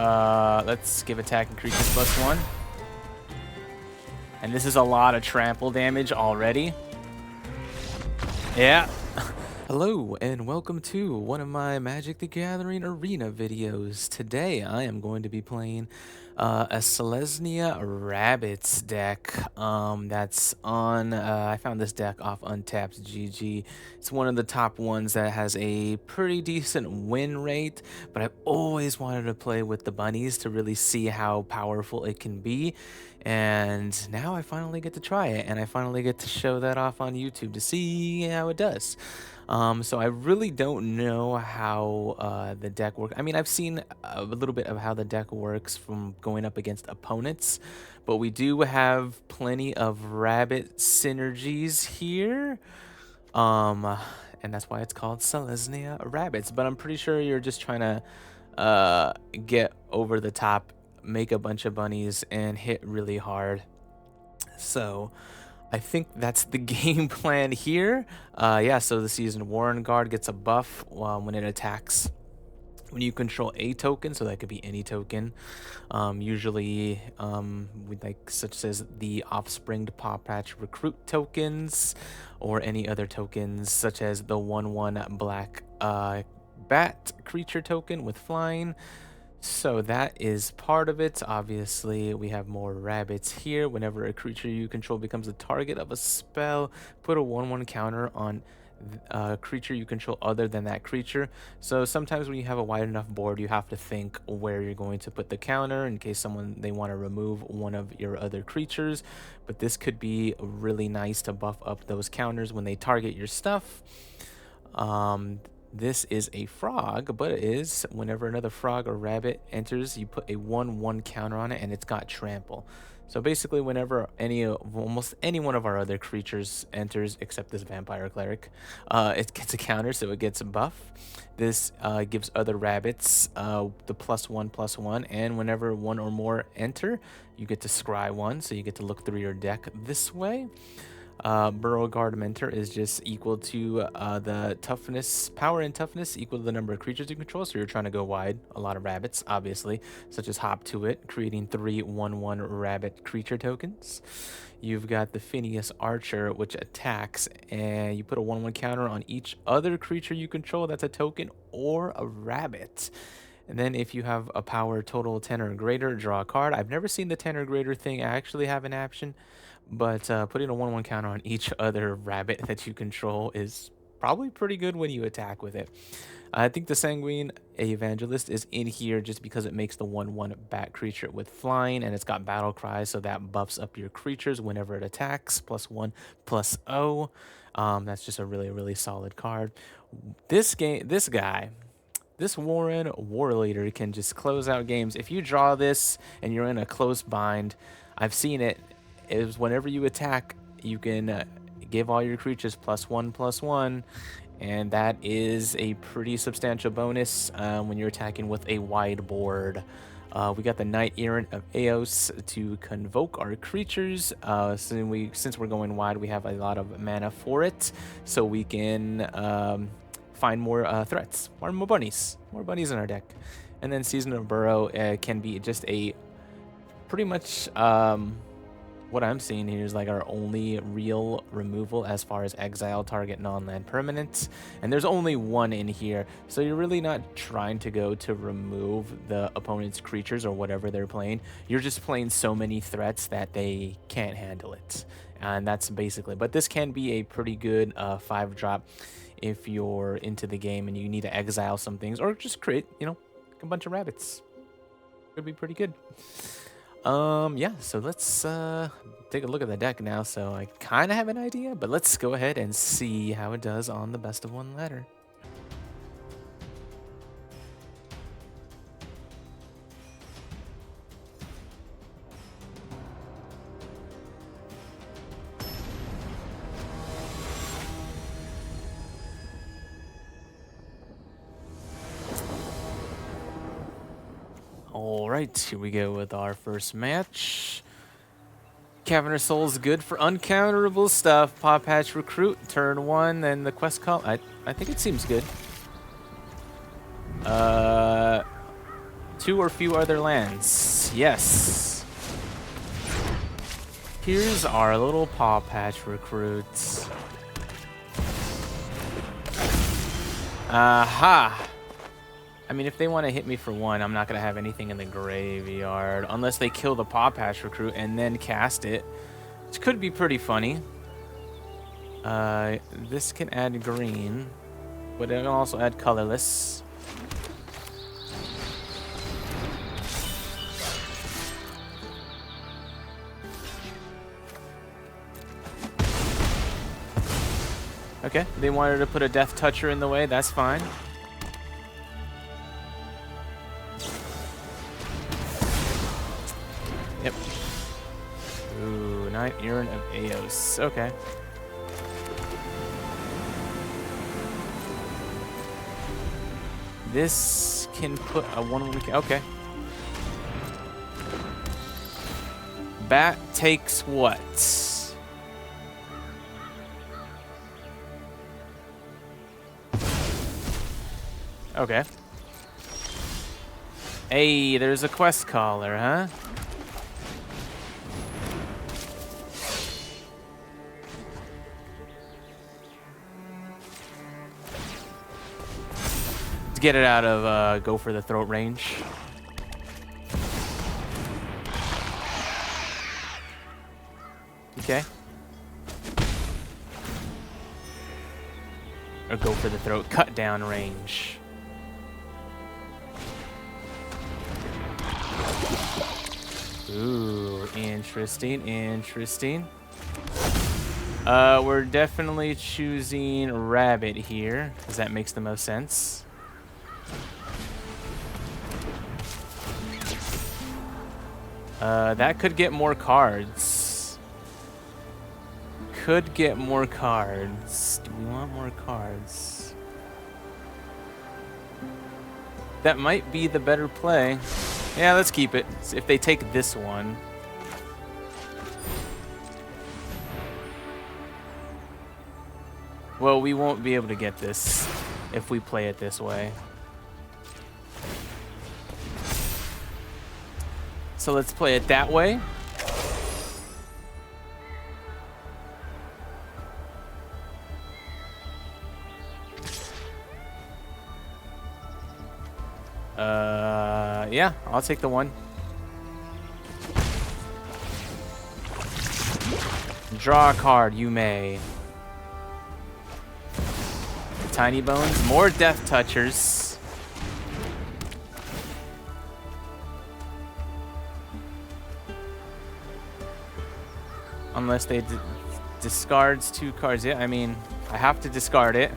Let's give attacking creatures +1. And this is a lot of trample damage already. Yeah. Hello and welcome to one of my Magic the Gathering Arena videos. Today I am going to be playing a Selesnya Rabbits deck that's on, I found this deck off Untapped GG. It's one of the top ones that has a pretty decent win rate, but I've always wanted to play with the Bunnies to really see how powerful it can be. And now I finally get to try it, and I finally get to show that off on YouTube to see how it does. So I really don't know how the deck works. I mean, I've seen a little bit of how the deck works from going up against opponents, but we do have plenty of rabbit synergies here. And that's why it's called Selesnya Rabbits. But I'm pretty sure you're just trying to get over the top, make a bunch of bunnies, and hit really hard. So I think that's the game plan here. Yeah, so the Seasoned Warren Guard gets a buff when it attacks when you control a token, so that could be any token. Usually, with like such as the Offspring Paw Patch Recruit tokens, or any other tokens such as the 1/1 Black Bat creature token with flying. So that is part of it. Obviously, we have more rabbits here. Whenever a creature you control becomes the target of a spell, put a 1/1 counter on a creature you control other than that creature. So sometimes when you have a wide enough board, you have to think where you're going to put the counter in case they want to remove one of your other creatures. But this could be really nice to buff up those counters when they target your stuff. This is a frog, but it is whenever another frog or rabbit enters, you put a 1/1 counter on it, and it's got trample. So basically, whenever almost any one of our other creatures enters, except this vampire cleric, it gets a counter, so it gets a buff. This gives other rabbits the +1/+1, and whenever one or more enter, you get to scry one, so you get to look through your deck this way. Burrow Guard Mentor is just equal to the toughness, power and toughness equal to the number of creatures you control. So you're trying to go wide. A lot of rabbits, obviously, such as Hop to It, creating 3 1/1 rabbit creature tokens. You've got the Phineas Archer, which attacks, and you put a 1/1 counter on each other creature you control that's a token or a rabbit. And then if you have a power total 10 or greater, draw a card. I've never seen the 10 or greater thing actually have an option, but putting a 1/1 counter on each other rabbit that you control is probably pretty good when you attack with it. I think the Sanguine Evangelist is in here just because it makes the 1/1 bat creature with flying, and it's got battle cries, so that buffs up your creatures whenever it attacks, +1/+0. That's just a really solid card. This guy, this Warren War Leader can just close out games. If you draw this and you're in a close bind, I've seen it, is whenever you attack, you can give all your creatures +1/+1, and that is a pretty substantial bonus when you're attacking with a wide board. We got the Knight Errant of Eos to convoke our creatures. Since we're going wide, we have a lot of mana for it, so we can find more threats, more bunnies in our deck. And then Season of Burrow can be just a pretty much what I'm seeing here is like our only real removal as far as exile target non-land permanents, and there's only one in here, so you're really not trying to go to remove the opponent's creatures or whatever they're playing. You're just playing so many threats that they can't handle it, and that's basically. But this can be a pretty good 5-drop if you're into the game and you need to exile some things or just create, a bunch of rabbits. Could be pretty good. Yeah, so let's take a look at the deck now. So I kind of have an idea, but let's go ahead and see how it does on the best of 1 ladder. All right, here we go with our first match. Caverner Soul's good for uncounterable stuff. Paw Patch Recruit, turn 1, then the quest call. I think it seems good. 2 2 or few other lands. Yes. Here's our little Paw Patch recruits. Aha! I mean, if they want to hit me for 1, I'm not going to have anything in the graveyard. Unless they kill the Paw Patch recruit and then cast it. Which could be pretty funny. This can add green. But it can also add colorless. Okay, they wanted to put a Death Toucher in the way. That's fine. Yep. Ooh, Night Urine of Eos. Okay. This can put a 1/1. Okay. Bat takes what? Okay. Hey, there's a quest caller, huh? Let's get it out of go for the throat range. Okay. Or go for the throat cut down range. Ooh, interesting, interesting. We're definitely choosing rabbit here, because that makes the most sense. That could get more cards. Could get more cards. Do we want more cards? That might be the better play. Yeah, let's keep it. If they take this one. Well, we won't be able to get this if we play it this way. So let's play it that way. Yeah, I'll take the 1. Draw a card, you may. Tiny Bones, more Death Touchers. Unless they discards 2 cards. Yeah, I mean, I have to discard it.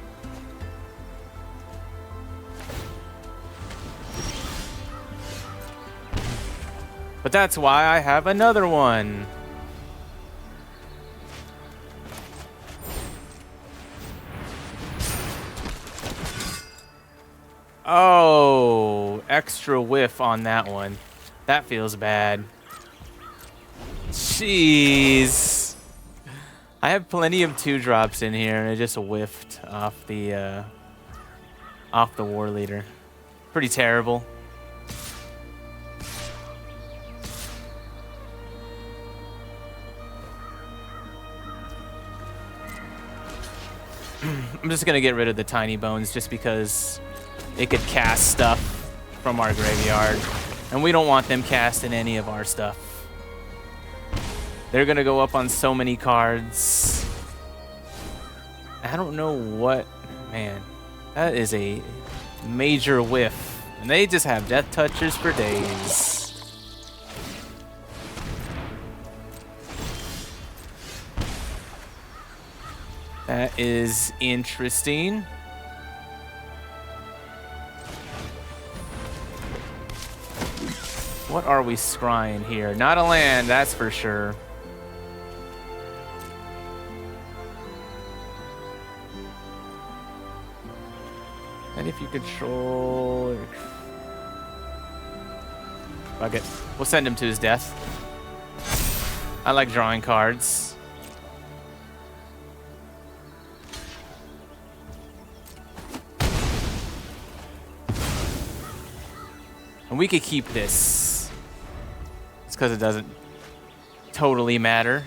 But that's why I have another one. Oh, extra whiff on that one. That feels bad. Jeez. I have plenty of 2-drops in here, and it just whiffed off the War Leader. Pretty terrible. I'm just gonna get rid of the Tiny Bones just because it could cast stuff from our graveyard, and we don't want them casting any of our stuff. They're gonna go up on so many cards. I don't know what, man. That is a major whiff, and they just have Death Touchers for days. That is interesting. What are we scrying here? Not a land, that's for sure. And if you control... Fuck it. We'll send him to his death. I like drawing cards. And we could keep this. It's because it doesn't totally matter.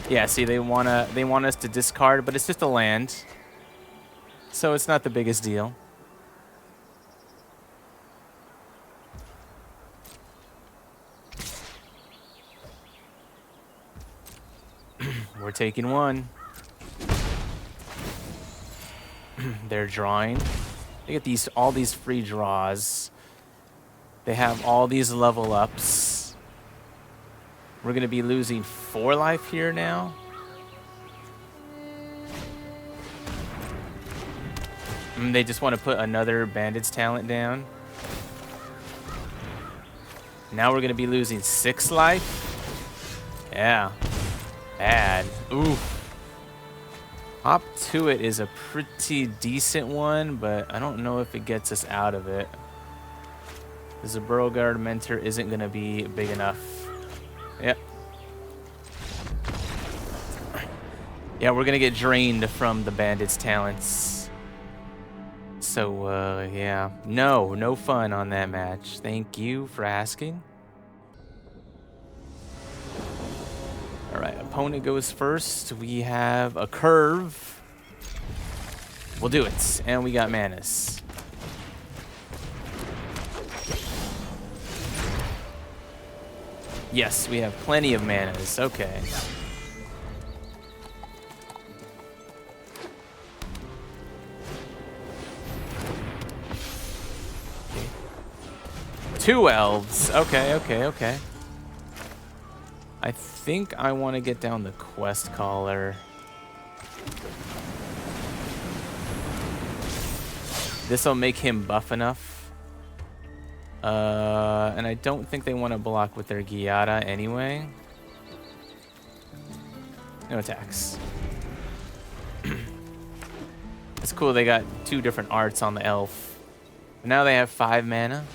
Yeah, see, they want us to discard, but it's just a land. So it's not the biggest deal. We're taking one. They're drawing. They get all these free draws. They have all these level ups. We're gonna be losing 4 life here now. They just want to put another bandit's talent down. Now we're gonna be losing 6 life. Yeah. Bad. Ooh. Hop to it is a pretty decent one, but I don't know if it gets us out of it. The Burrowguard Mentor isn't going to be big enough. Yep. Yeah, we're going to get drained from the bandit's talents. So, yeah. No fun on that match. Thank you for asking. All right, opponent goes first. We have a curve. We'll do it. And we got manas. Yes, we have plenty of manas. Okay. Two elves. Okay. I think I want to get down the quest caller. This will make him buff enough. And I don't think they want to block with their Giada anyway. No attacks. It's cool they got 2 different arts on the elf. But now they have 5 mana.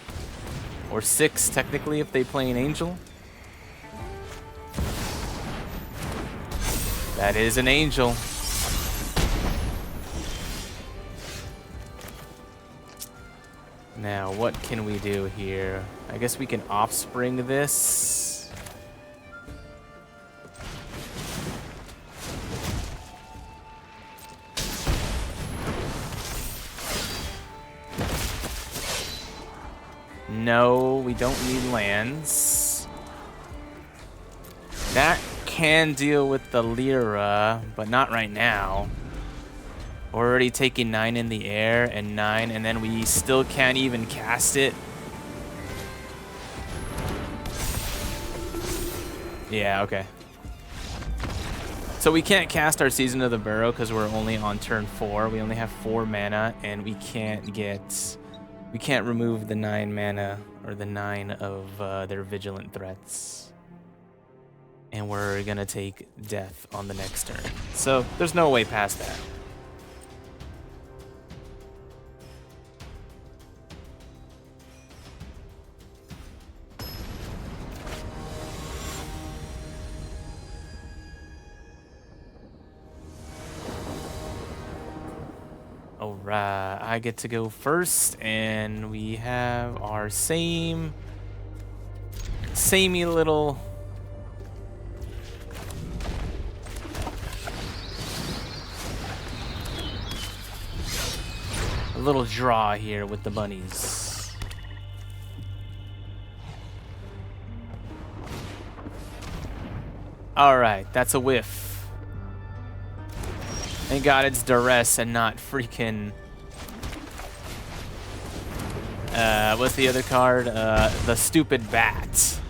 Or 6 technically if they play an angel. That is an angel. Now, what can we do here? I guess we can offspring this. No, we don't need lands. That can deal with the Lyra, but not right now. We're already taking 9 in the air and 9, and then we still can't even cast it. Yeah, okay. So we can't cast our Season of the Burrow because we're only on turn 4. We only have 4 mana, and we can't remove the 9 mana or the 9 of their vigilant threats. And we're gonna take death on the next turn. So there's no way past that. Alright, I get to go first, and we have our samey little draw here with the bunnies. Alright, that's a whiff. Thank God it's duress and not freaking... what's the other card? The stupid bat.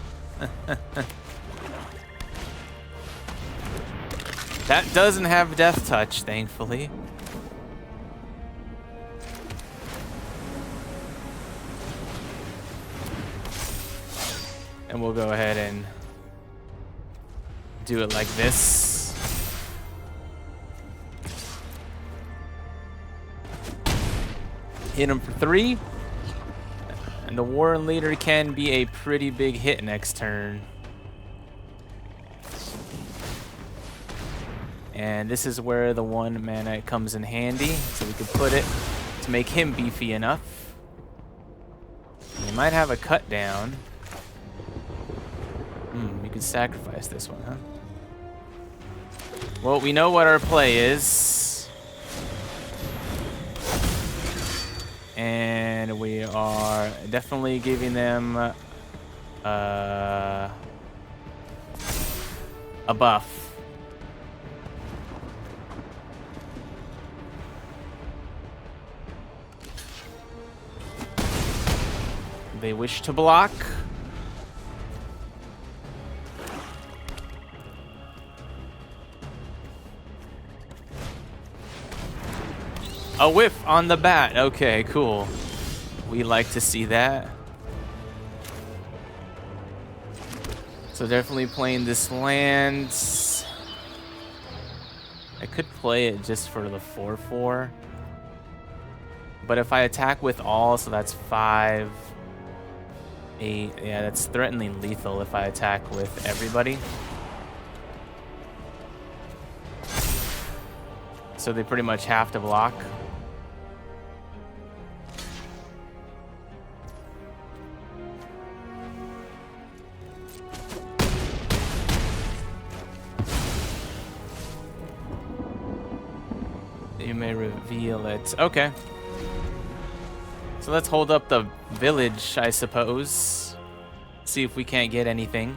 That doesn't have death touch, thankfully. And we'll go ahead and do it like this. Hit him for 3. And the Warren Leader can be a pretty big hit next turn. And this is where the 1 mana comes in handy. So we could put it to make him beefy enough. They might have a cut down. We could sacrifice this one, huh? Well, we know what our play is. And we are definitely giving them a buff. They wish to block. A whiff on the bat. Okay, cool. We like to see that. So definitely playing this land. I could play it just for the 4/4. But if I attack with all, so that's 5, 8. Yeah, that's threateningly lethal if I attack with everybody. So they pretty much have to block. You may reveal it. Okay. So let's hold up the village, I suppose. See if we can't get anything.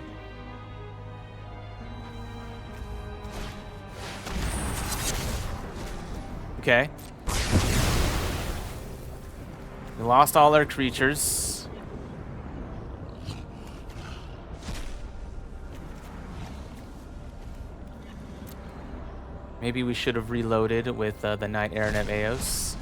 Okay. We lost all our creatures. Maybe we should have reloaded with the Knight Aranev Eos.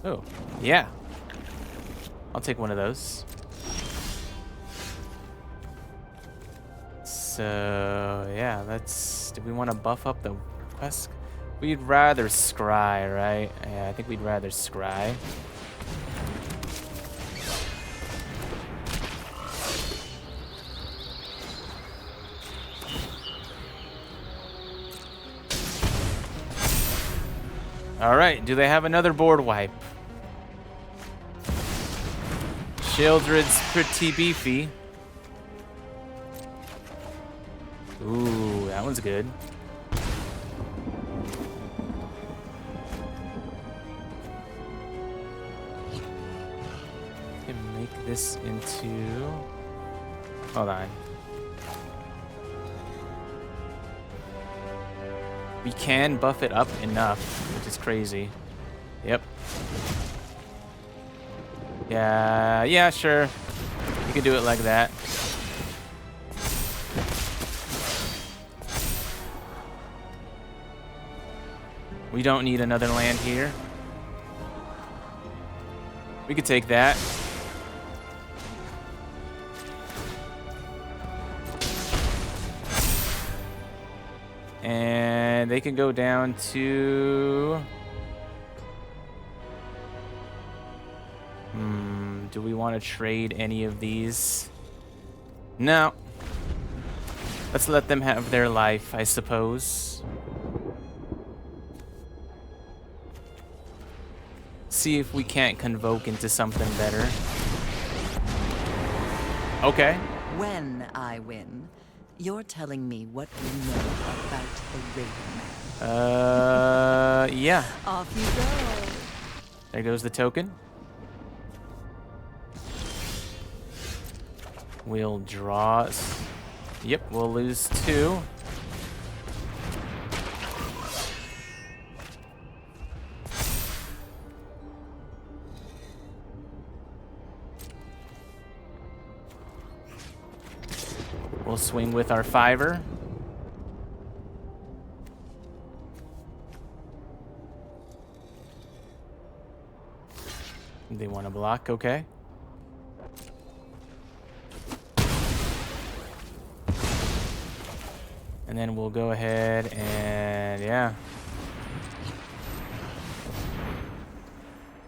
Oh, yeah. I'll take one of those. So, yeah, let's... Do we want to buff up the quest? We'd rather scry, right? Yeah, I think we'd rather scry. All right, do they have another board wipe? Shieldred's pretty beefy. Ooh, that one's good. Can make this into... Hold on. We can buff it up enough, which is crazy. Yep. Yeah, sure. You can do it like that. We don't need another land here. We could take that. And they can go down to... do we want to trade any of these? No. Let's let them have their life, I suppose. See if we can't convoke into something better. Okay. When I win, you're telling me what you know about the Raven Man. Yeah. Off you go. There goes the token. We'll draw. Yep, we'll lose 2. We'll swing with our 5-er. They want to block, okay. And then we'll go ahead and, yeah.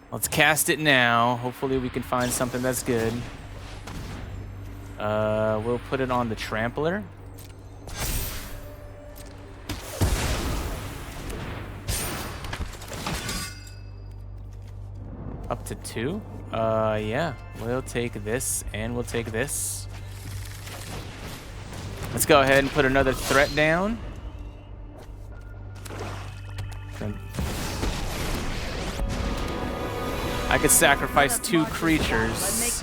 Let's cast it now. Hopefully we can find something that's good. We'll put it on the Trampler. Up to 2? Yeah. We'll take this and we'll take this. Let's go ahead and put another threat down. I could sacrifice 2 creatures.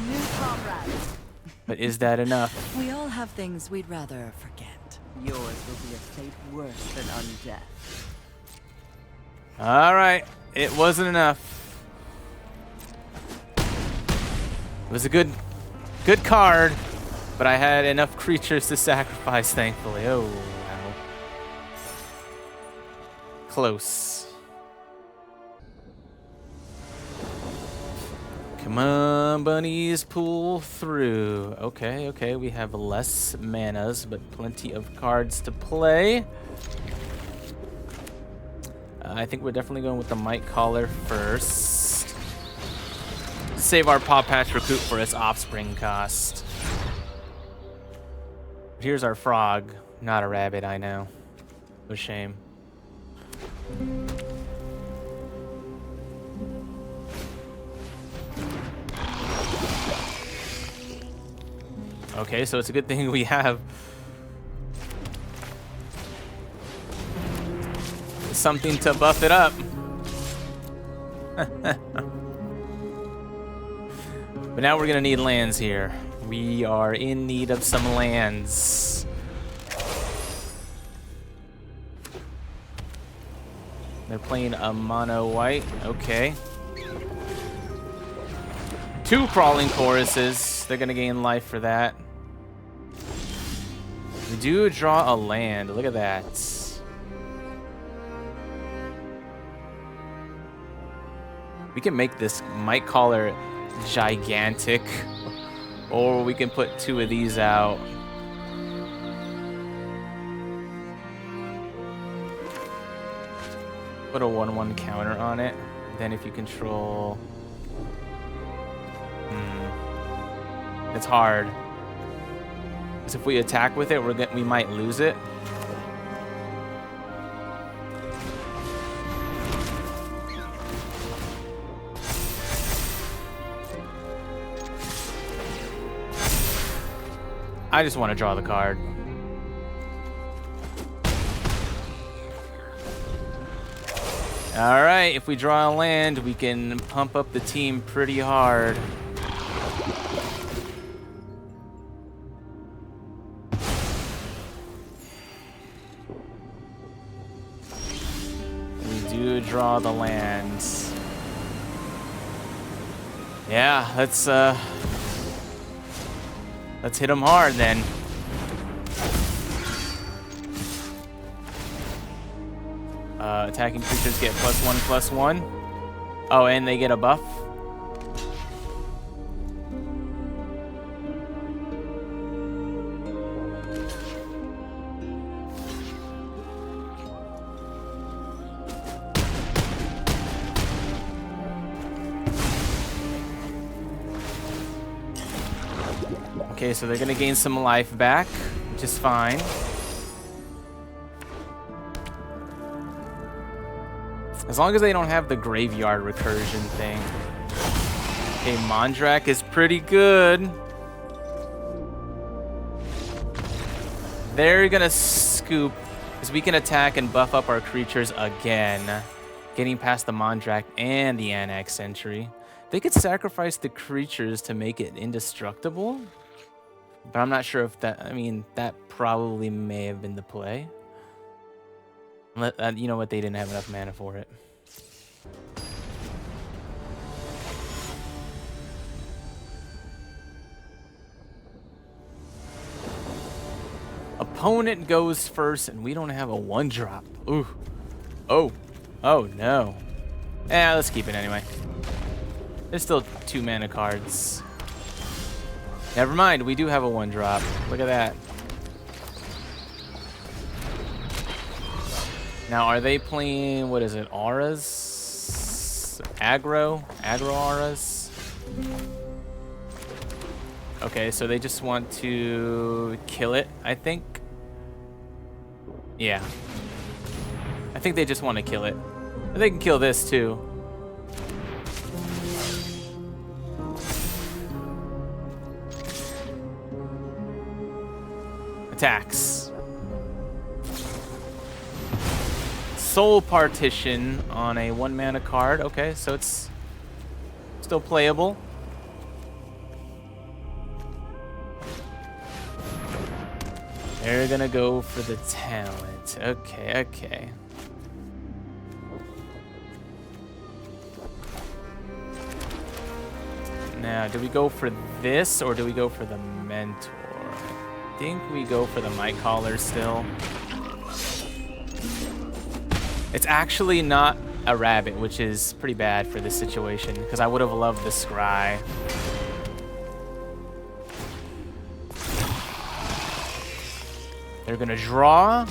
But is that enough? We all have things we'd rather forget. Yours will be a fate worse than undeath. All right. It wasn't enough. It was a good card, but I had enough creatures to sacrifice, thankfully. Oh, wow. Close. Come on, bunnies, pull through. Okay, we have less manas, but plenty of cards to play. I think we're definitely going with the Might Caller first. Save our Paw Patch Recruit for its offspring cost. Here's our frog, not a rabbit, I know. What a shame. Okay, so it's a good thing we have something to buff it up. But now we're gonna need lands here. We are in need of some lands. They're playing a mono white. Okay. 2 crawling choruses. They're gonna gain life for that. We do draw a land. Look at that. We can make this Might Caller gigantic, or we can put 2 of these out. Put a 1/1 counter on it. Then if you control... It's hard. Because if we attack with it, we might lose it. I just want to draw the card. All right, if we draw a land, we can pump up the team pretty hard. We do draw the lands. Yeah, let's hit them hard then. Attacking creatures get +1/+1. Oh, and they get a buff. Okay, so they're gonna gain some life back, which is fine. As long as they don't have the graveyard recursion thing. Okay, Mondrak is pretty good. They're gonna scoop, because we can attack and buff up our creatures again. Getting past the Mondrak and the Annex Sentry. They could sacrifice the creatures to make it indestructible. But I'm not sure if that, I mean, that probably may have been the play. You know what, they didn't have enough mana for it. Opponent goes first, and we don't have a 1-drop. Ooh. Oh. Oh, no. Yeah, let's keep it anyway. There's still 2 mana cards. Never mind, we do have a 1-drop. Look at that. Now, are they playing, what is it, auras? Aggro auras? Okay, so they just want to kill it, I think. Yeah. I think they just want to kill it. But they can kill this too. attacks. Soul Partition on a 1-mana card. Okay, so it's still playable. They're gonna go for the talent. Okay, okay. Now, do we go for this or do we go for the Mentor? I think we go for the Might Caller still. It's actually not a rabbit, which is pretty bad for this situation, because I would have loved the Scry. They're gonna draw.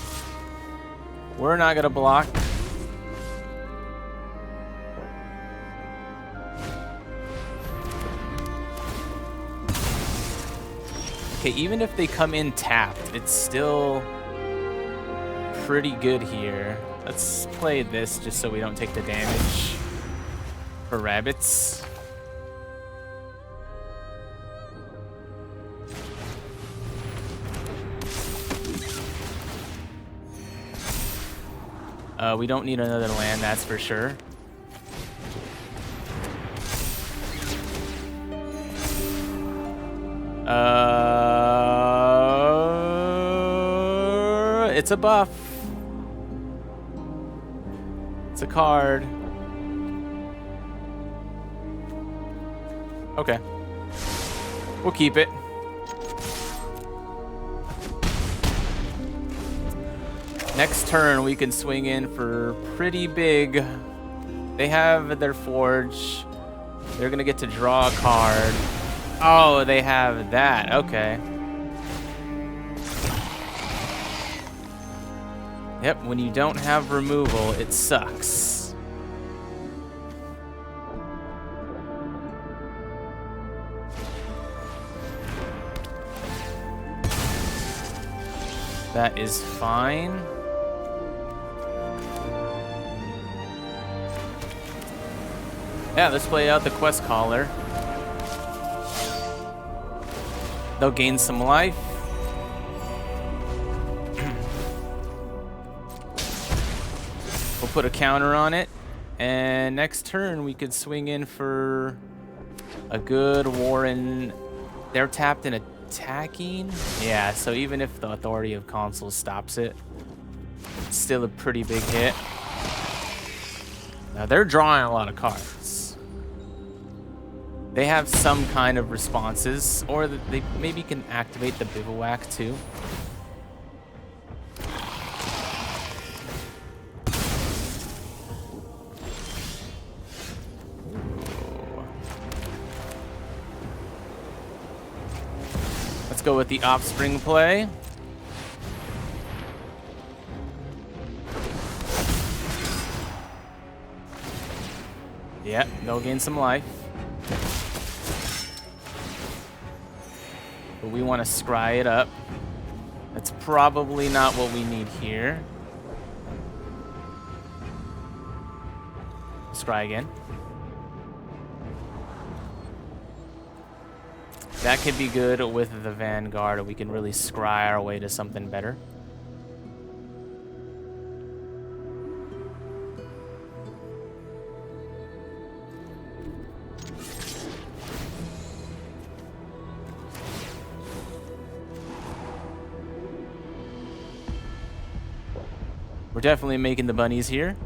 We're not gonna block. Okay, even if they come in tapped, it's still pretty good here. Let's play this just so we don't take the damage for rabbits. We don't need another land, that's for sure. It's a buff. It's a card. Okay. We'll keep it. Next turn, we can swing in for pretty big. They have their Forge. They're gonna get to draw a card. Oh, they have that. Okay. Yep, when you don't have removal, it sucks. That is fine. Yeah, let's play out the Quest Caller. They'll gain some life. We'll put a counter on it. And next turn, we could swing in for a good Warren. They're tapped and attacking. Yeah, so even if the Authority of Consul stops it, it's still a pretty big hit. Now, they're drawing a lot of cards. They have some kind of responses, or they maybe can activate the Bivouac too. Let's go with the Offspring play. Yeah, they'll gain some life. But we want to scry it up. That's probably not what we need here. Scry again. That could be good with the Vanguard, or we can really scry our way to something better. We're definitely making the bunnies here.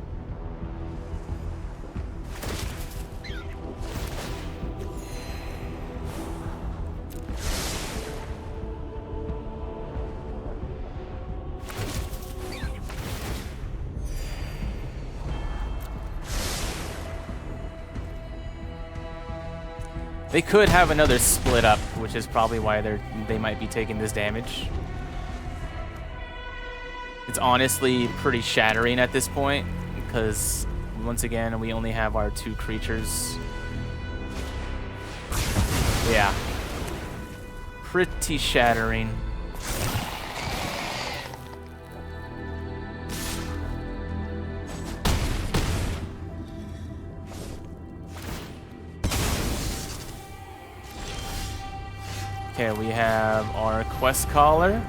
They could have another split up, which is probably why they might be taking this damage. It's honestly pretty shattering at this point, because once again, we only have our 2 creatures. Yeah. Pretty shattering. Okay, we have our Quest Caller.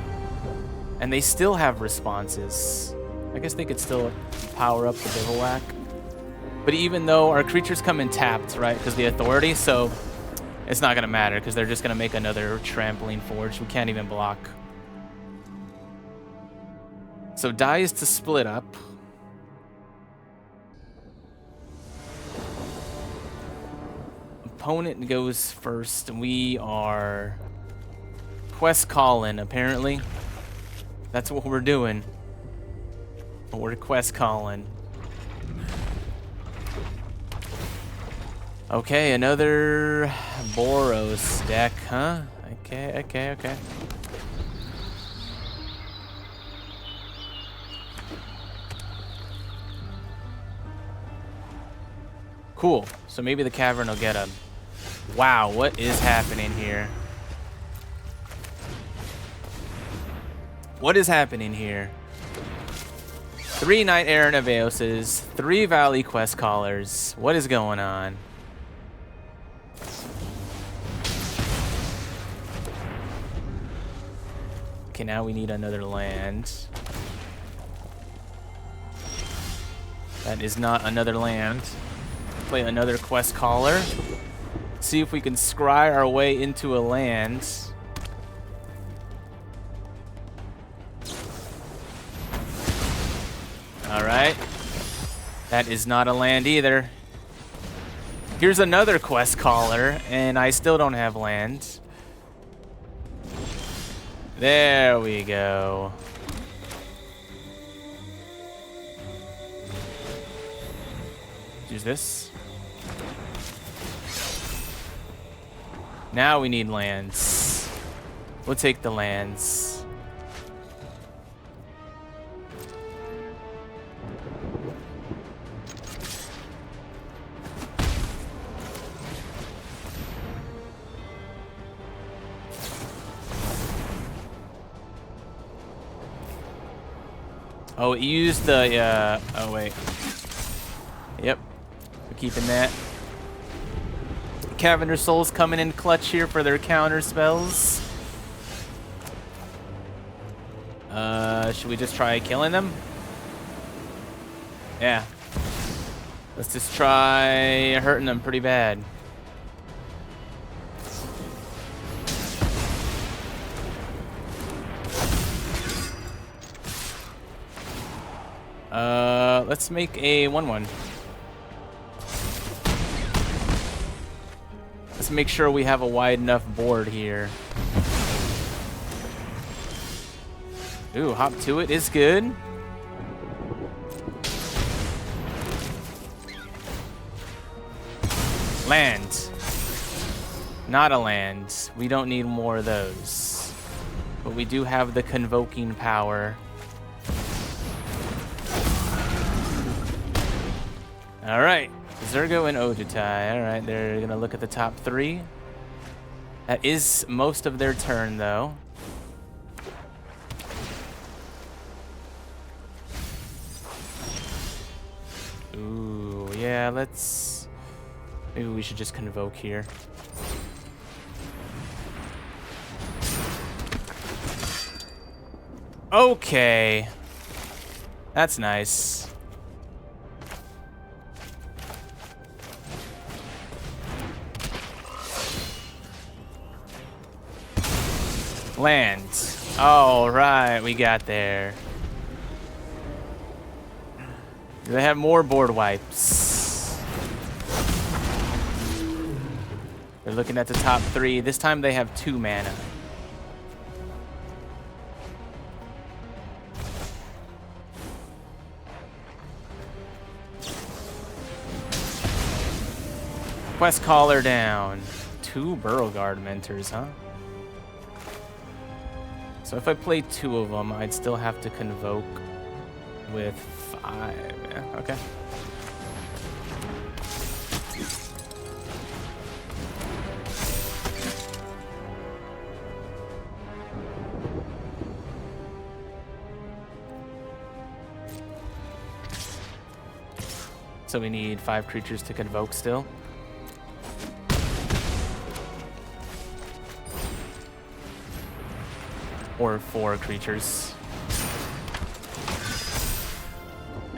And they still have responses. I guess they could still power up the Bivouac. But even though our creatures come in tapped, right, because the authority, so it's not going to matter because they're just going to make another trampoline forge. We can't even block. So dies to split up. Opponent goes first. We are quest calling, apparently. That's what we're doing. We're quest calling. Okay, another Boros deck, huh? Okay. Cool. So maybe the cavern will get him. Wow, what is happening here? What is happening here? 3 Knight Errant Aveoses, 3 Valley Quest Callers. What is going on? Okay, now we need another land. That is not another land. Play another Quest Caller. See if we can scry our way into a land. Alright. That is not a land either. Here's another Quest Caller, and I still don't have land. There we go. Use this. Now we need lands. We'll take the lands. Oh, it used the, oh wait. Yep, we're keeping that. Cavender Souls coming in clutch here for their counter spells. Should we just try killing them? Yeah. Let's just try hurting them pretty bad. Let's make a 1/1. Let's make sure we have a wide enough board here. Ooh, hop to it is good. Land. Not a land. We don't need more of those. But we do have the convoking power. All right, Zergo and Ojutai. All right, they're gonna look at the top 3. That is most of their turn, though. Ooh, yeah, let's... Maybe we should just convoke here. Okay. That's nice. Land. All right, we got there. Do they have more board wipes? They're looking at the top 3. This time they have 2 mana. Quest Caller down. 2 Burrow Guard Mentors, huh? So if I play 2 of them, I'd still have to convoke with 5. Yeah, okay. So we need 5 creatures to convoke still. Or 4 creatures.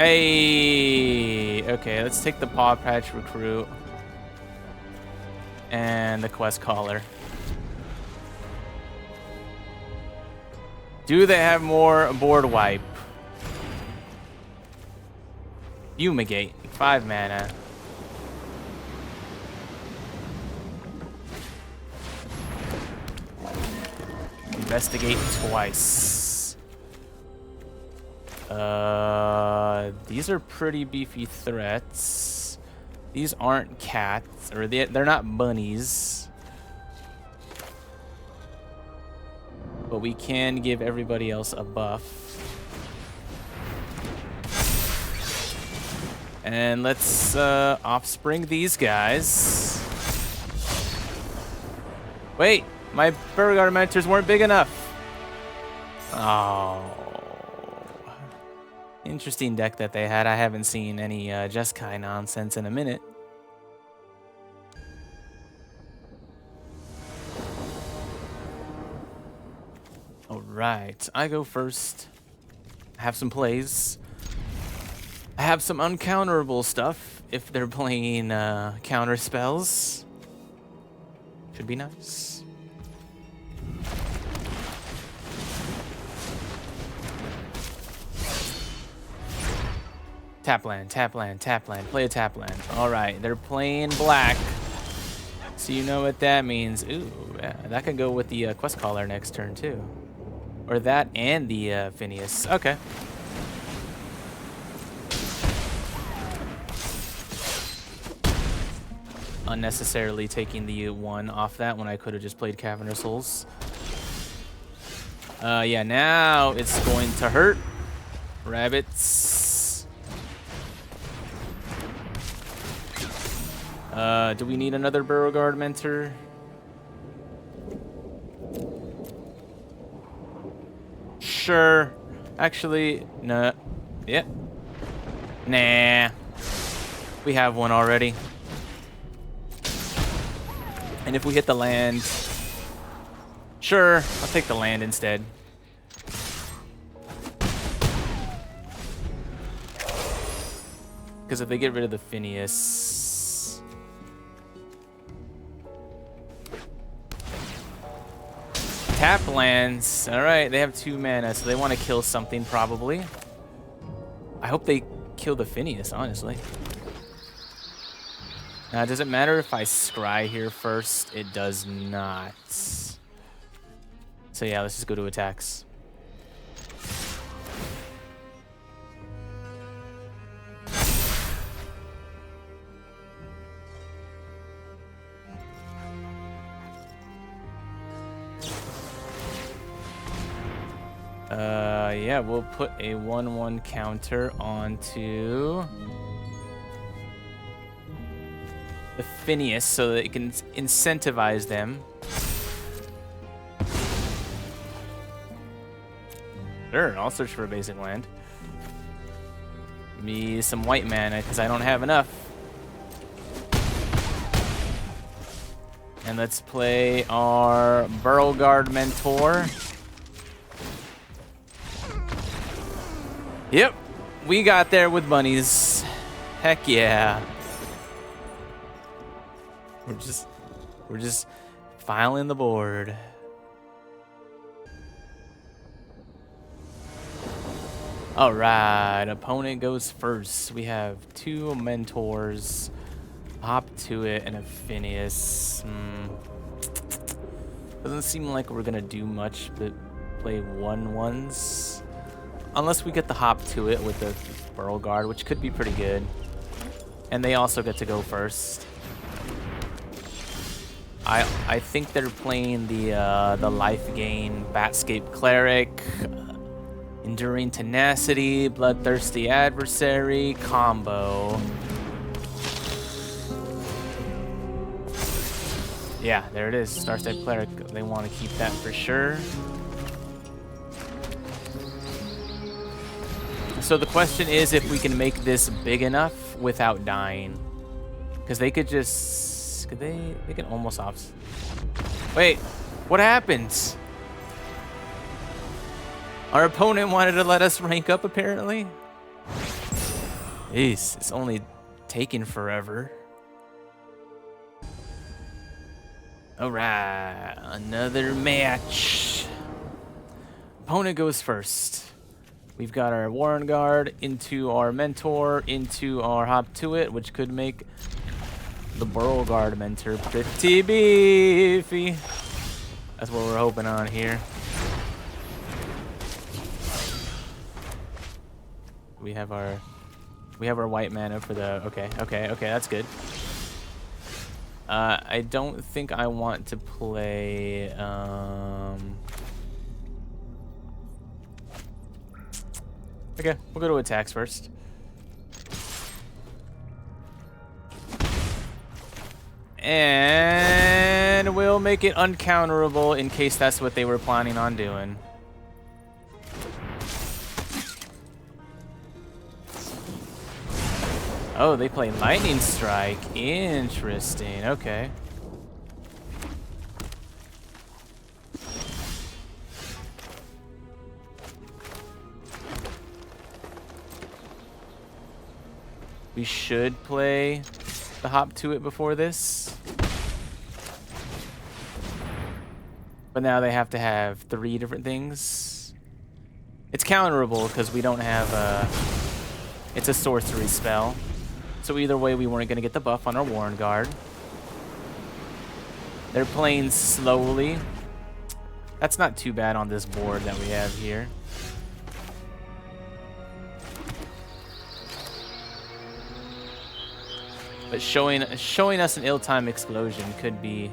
Hey, okay, let's take the Paw Patch Recruit and the Quest Caller. Do they have more board wipe? Fumigate, 5 mana. Investigate twice. These are pretty beefy threats. These aren't cats, or they're not bunnies. But we can give everybody else a buff. And let's offspring these guys. Wait, my Beauregard Mentors weren't big enough. Oh. Interesting deck that they had. I haven't seen any Jeskai nonsense in a minute. All right, I go first. I have some plays. I have some uncounterable stuff if they're playing counter spells. Should be nice. Tap land, tap land, tap land. Play a tap land. All right, they're playing black. So you know what that means. Ooh, yeah, that could go with the Quest Caller next turn too. Or that and the Phineas. Okay. Unnecessarily taking the 1 off that when I could have just played Cavern Souls. Yeah, now it's going to hurt. Rabbits. Do we need another Beauregard Mentor? Sure. Actually, no. Yep. Nah. We have one already. And if we hit the land, sure, I'll take the land instead. Because if they get rid of the Phineas, tap lands. All right, they have 2 mana, so they want to kill something probably. I hope they kill the Phineas, honestly. Now, does it matter if I scry here first? It does not. So yeah, let's just go to attacks. Yeah, we'll put a 1/1 counter onto the Phineas so that it can incentivize them. Sure, I'll search for a basic land. Give me some white mana because I don't have enough. And let's play our Beauregard Mentor. Yep, we got there with bunnies. Heck yeah. We're just filing the board. All right, opponent goes first. We have 2 Mentors, hop to it, and a Phineas. Doesn't seem like we're gonna do much, but play 1/1s. Unless we get the hop to it with the Beauregard, which could be pretty good. And they also get to go first. I think they're playing the life gain Batscape Cleric, Enduring Tenacity, Bloodthirsty Adversary combo. Yeah, there it is. Starstep Cleric. They want to keep that for sure. So the question is if we can make this big enough without dying. Because they could just... They can almost off... Wait, what happens? Our opponent wanted to let us rank up, apparently. Jeez, it's only taking forever. Alright, another match. Opponent goes first. We've got our Warren Guard into our Mentor, into our Hop to It, which could make the Burrow Guard Mentor pretty beefy. That's what we're hoping on here. We have our white mana for the okay, that's good. I don't think I want to play okay, we'll go to attacks first. And we'll make it uncounterable in case that's what they were planning on doing. Oh, they play Lightning Strike. Interesting. Okay. We should play the Hop to It before this. But now they have to have 3 different things. It's counterable because we don't have a... It's a sorcery spell. So either way, we weren't going to get the buff on our Warren Guard. They're playing slowly. That's not too bad on this board that we have here. But showing us an ill-timed explosion could be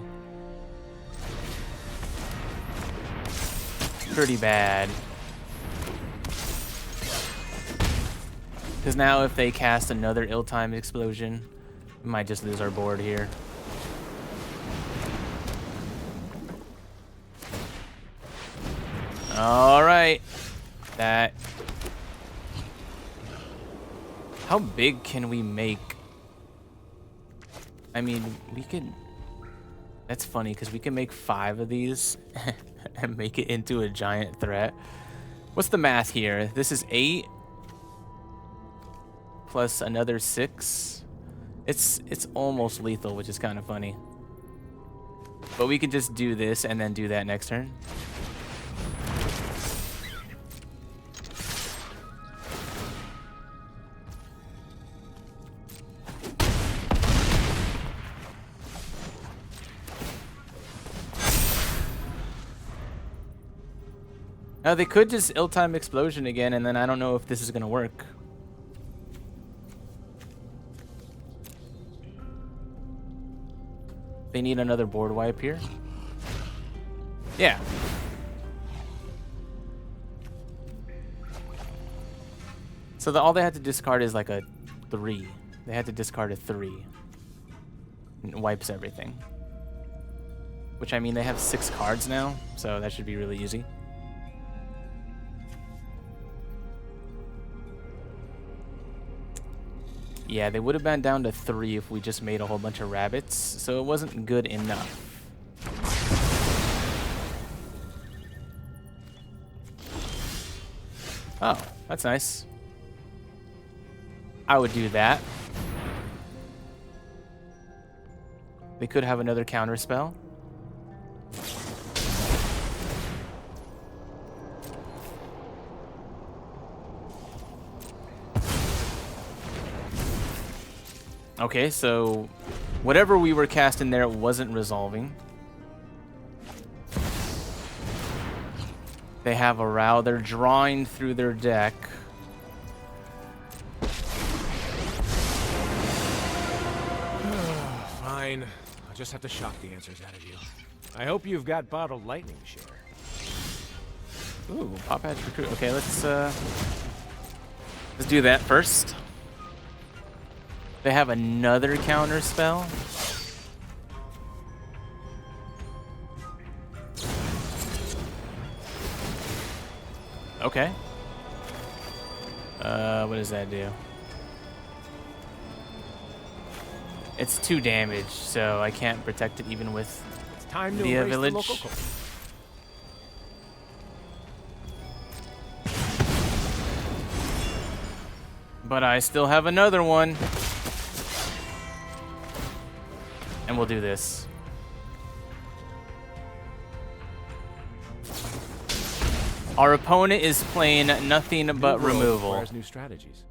pretty bad. Because now if they cast another ill-timed explosion, we might just lose our board here. All right. That. How big can we make? I mean, we could... That's funny, because we can make 5 of these and make it into a giant threat. What's the math here? This is 8 plus another 6. It's almost lethal, which is kind of funny. But we could just do this and then do that next turn. Now they could just ill-time explosion again, and then I don't know if this is gonna work. They need another board wipe here. Yeah. So all they had to discard is like a 3. They had to discard a 3. And it wipes everything. Which, I mean, they have 6 cards now, so that should be really easy. Yeah, they would have been down to 3 if we just made a whole bunch of rabbits, so it wasn't good enough. Oh, that's nice. I would do that. They could have another counter spell. Okay, so whatever we were casting there wasn't resolving. They have a row. They're drawing through their deck. Fine. I'll just have to shock the answers out of you. I hope you've got bottled lightning share. Ooh, Pop Hatch Recruit. Okay, let's do that first. They have another counter spell. Okay. What does that do? It's 2 damage, so I can't protect it even with It's time to the erase village. the local code. But I still have another one. And we'll do this. Our opponent is playing nothing but removal. Requires new strategies.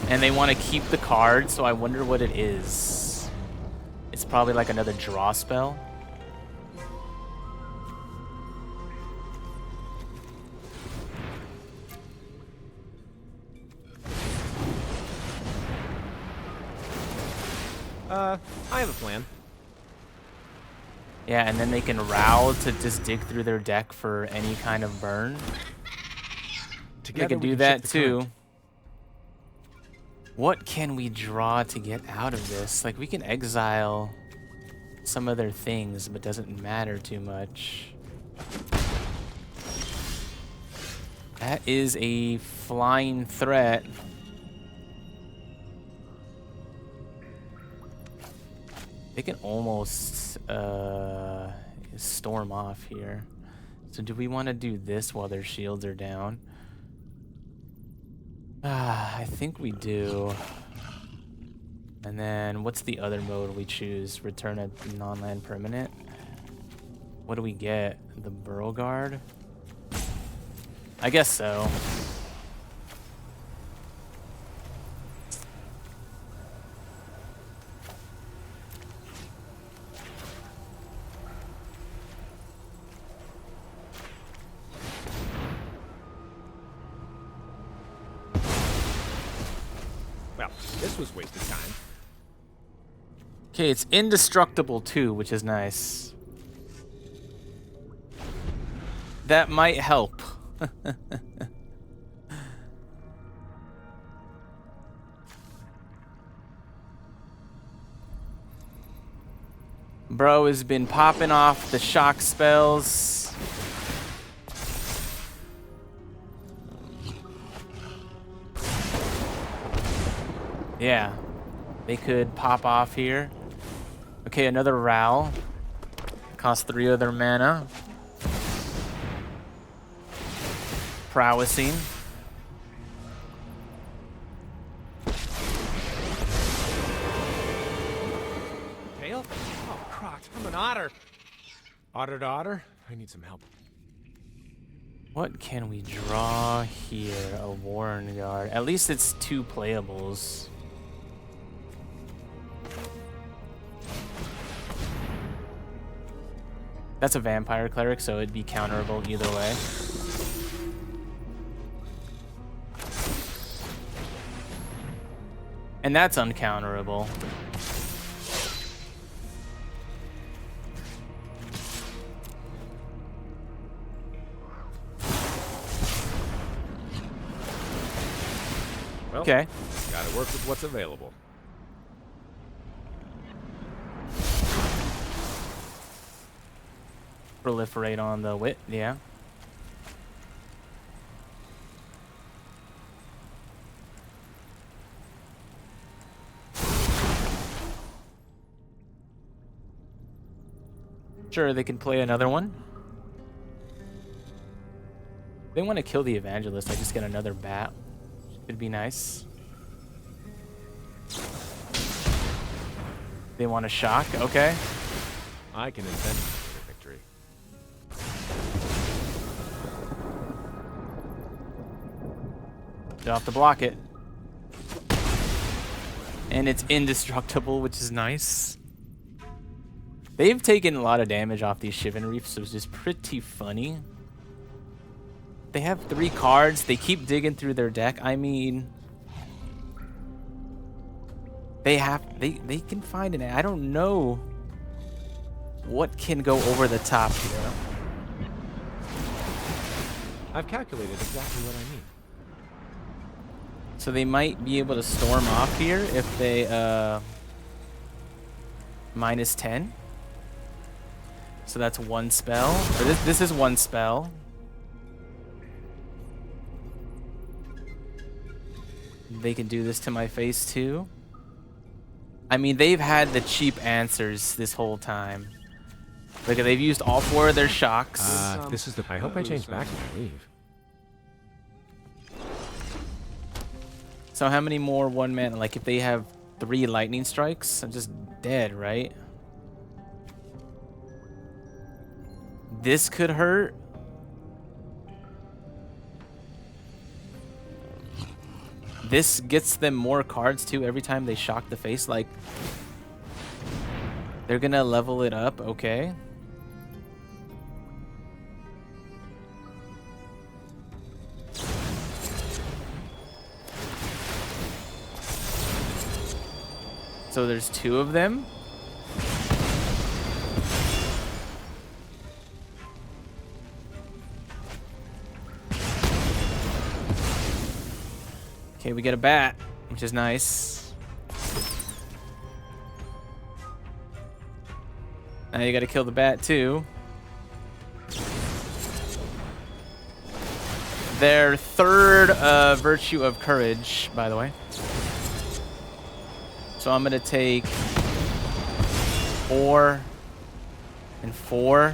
And they want to keep the card, so I wonder what it is. It's probably like another draw spell. I have a plan. Yeah, and then they can row to just dig through their deck for any kind of burn. Together They can we do that shift the too. current. What can we draw to get out of this? Like, we can exile some other things, but doesn't matter too much. That is a flying threat. They can almost storm off here. So do we want to do this while their shields are down? I think we do. And then what's the other mode we choose? Return a non-land permanent? What do we get? The Burrow Guard? I guess so. Well, this was wasted time. Okay, it's indestructible too, which is nice. That might help. Bro has been popping off the shock spells. Yeah, they could pop off here. Okay, another Ral. Cost 3 of their mana. Prowessing. Tail? Oh, croc, I'm an otter. Otter to otter? I need some help. What can we draw here? A Warren Guard. At least it's 2 playables. That's a Vampire Cleric, so it'd be counterable either way. And that's uncounterable. Well, Okay. gotta work with what's available. Proliferate on the wit, yeah. Sure, they can play another one. If they want to kill the Evangelist, I just get another bat. It'd be nice. They want to shock, okay. I can invent a victory. You'll have to block it. And it's indestructible, which is nice. They've taken a lot of damage off these Shivan Reefs, so it's just pretty funny. They have 3 cards. They keep digging through their deck. I mean, they can find an. I don't know what can go over the top here. I've calculated exactly what I need. So they might be able to storm off here if they minus 10. So that's 1 spell. Or this is 1 spell. They can do this to my face too. I mean, they've had the cheap answers this whole time. Look, they've used all 4 of their shocks. This is the. I hope I change back when I leave. So how many more one man? Like if they have 3 lightning strikes, I'm just dead, right? This could hurt. This gets them more cards too every time they shock the face. Like they're gonna level it up, okay. So there's 2 of them. Okay, we get a bat, which is nice. Now you gotta kill the bat too. Their third virtue of courage, by the way. So I'm gonna take 4 and 4.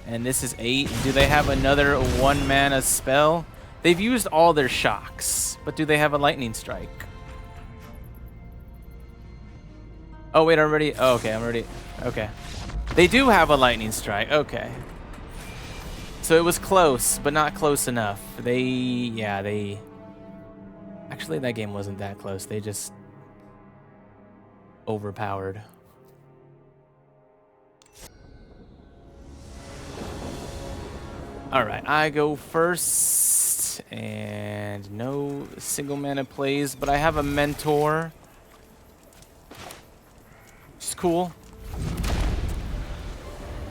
And this is 8. Do they have another 1 mana spell? They've used all their shocks, but do they have a lightning strike? Oh wait, I'm ready. Oh, okay, I'm ready. Okay. They do have a lightning strike. Okay. So it was close, but not close enough. Actually, that game wasn't that close. They just overpowered. All right, I go first, and no single mana plays, but I have a mentor. It's cool.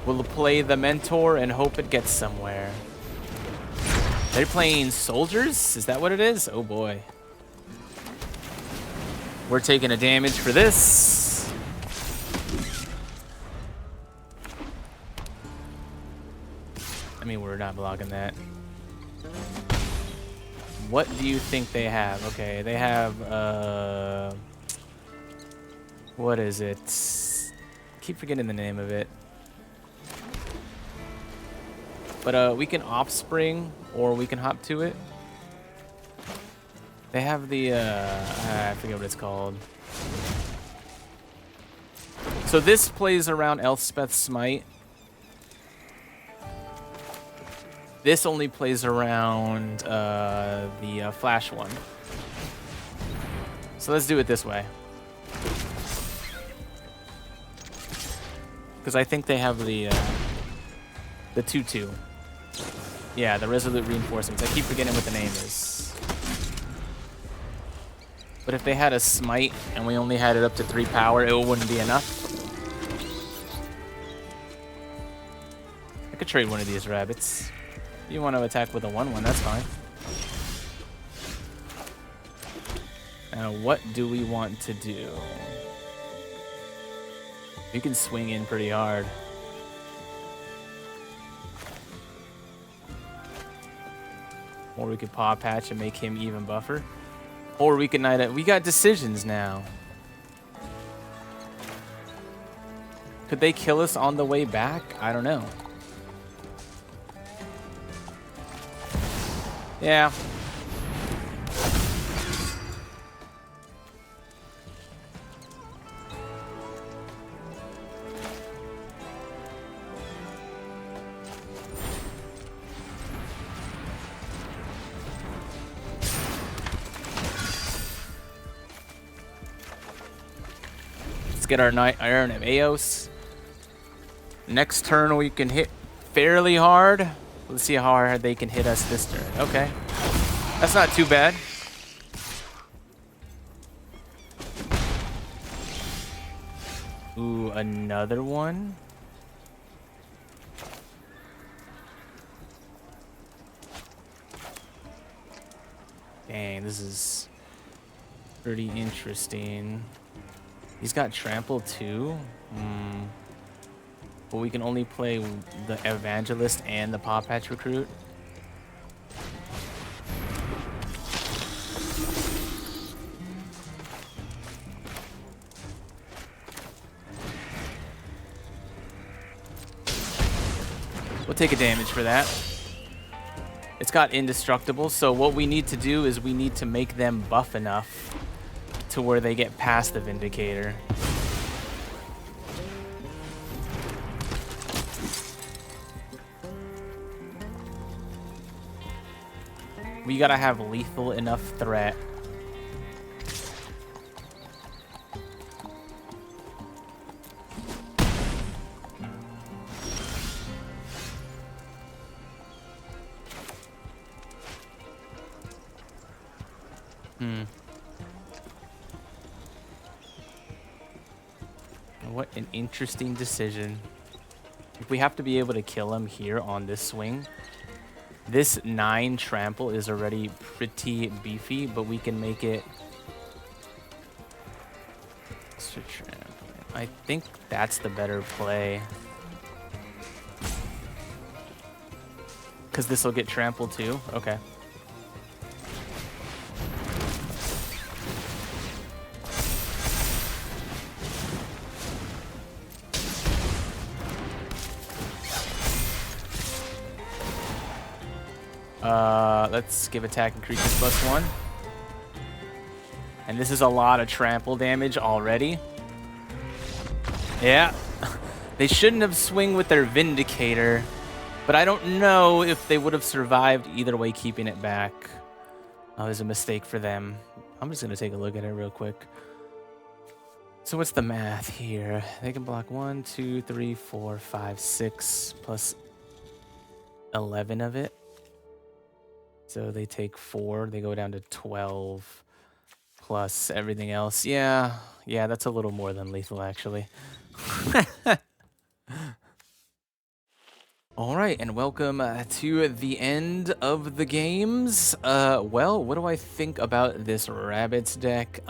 We'll play the mentor and hope it gets somewhere. They're playing soldiers? Is that what it is? Oh boy. We're taking a damage for this. I mean, we're not blocking that. What do you think they have? Okay, they have, what is it? Keep forgetting the name of it. But we can offspring, or we can hop to it. They have the, I forget what it's called. So this plays around Elspeth's Smite. This only plays around the Flash one. So let's do it this way. Because I think they have the 2/2. Yeah, the Resolute Reinforcements. I keep forgetting what the name is. But if they had a Smite and we only had it up to 3 power, it wouldn't be enough. I could trade one of these rabbits. If you want to attack with a 1/1, that's fine. Now, what do we want to do? You can swing in pretty hard. Or we could Paw Patch and make him even buffer. Or we could Night Out. We got decisions now. Could they kill us on the way back? I don't know. Yeah. Let's get our Knight Iron of Eos. Next turn we can hit fairly hard. Let's see how hard they can hit us this turn. Okay. That's not too bad. Ooh, another one. Dang, this is pretty interesting. He's got trample too. But we can only play the Evangelist and the Paw Patch Recruit. We'll take a damage for that. It's got indestructible, so what we need to do is we need to make them buff enough to where they get past the Vindicator. We gotta have lethal enough threat. What an interesting decision. If we have to be able to kill him here on this swing, this 9 trample is already pretty beefy, but we can make it. I think that's the better play. Because this will get trampled too? Okay. Let's give attack and creatures +1. And this is a lot of trample damage already. Yeah. They shouldn't have swing with their Vindicator, but I don't know if they would have survived either way keeping it back. It was a mistake for them. I'm just going to take a look at it real quick. So what's the math here? They can block 1, 2, 3, 4, 5, 6 plus 11 of it. So they take 4, they go down to 12 plus everything else. Yeah, that's a little more than lethal actually. All right, and welcome to the end of the games. Well, what do I think about this rabbits deck?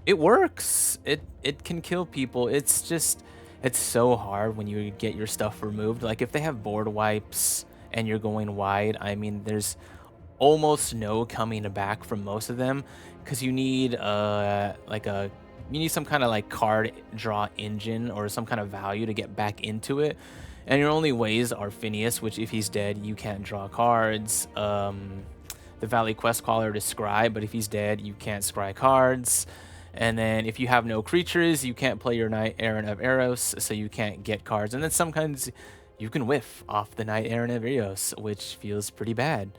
It works. It can kill people. It's just, it's so hard when you get your stuff removed. Like if they have board wipes and you're going wide, I mean, there's almost no coming back from most of them because you need you need some kind of like card draw engine or some kind of value to get back into it. And your only ways are Phineas, which if he's dead, you can't draw cards. The Valley Quest Caller to scry, but if he's dead, you can't scry cards. And then if you have no creatures, you can't play your Knight Errant of Eros, so you can't get cards. And then sometimes you can whiff off the Knight Errant of Eros, which feels pretty bad.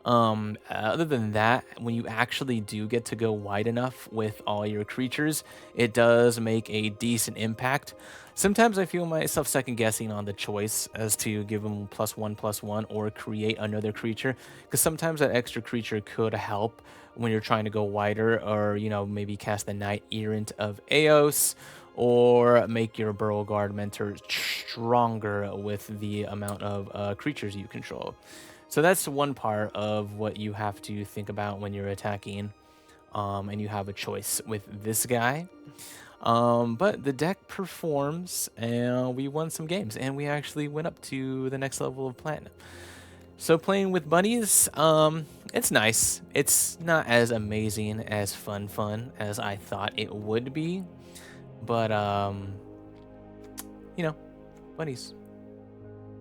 Other than that, when you actually do get to go wide enough with all your creatures, it does make a decent impact. Sometimes I feel myself second guessing on the choice as to give them +1/+1 or create another creature, because sometimes that extra creature could help when you're trying to go wider, or maybe cast the Knight Errant of Eos, or make your Beauregard Mentor stronger with the amount of creatures you control. So that's one part of what you have to think about when you're attacking, and you have a choice with this guy. But the deck performs, and we won some games, and we actually went up to the next level of Platinum. So playing with Bunnies, it's nice. It's not as amazing as fun as I thought it would be, but Bunnies,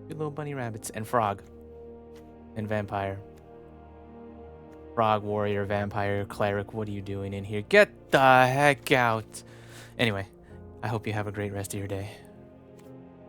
good little bunny rabbits, and Frog. And Vampire. Frog, Warrior, Vampire, Cleric, what are you doing in here? Get the heck out! Anyway, I hope you have a great rest of your day.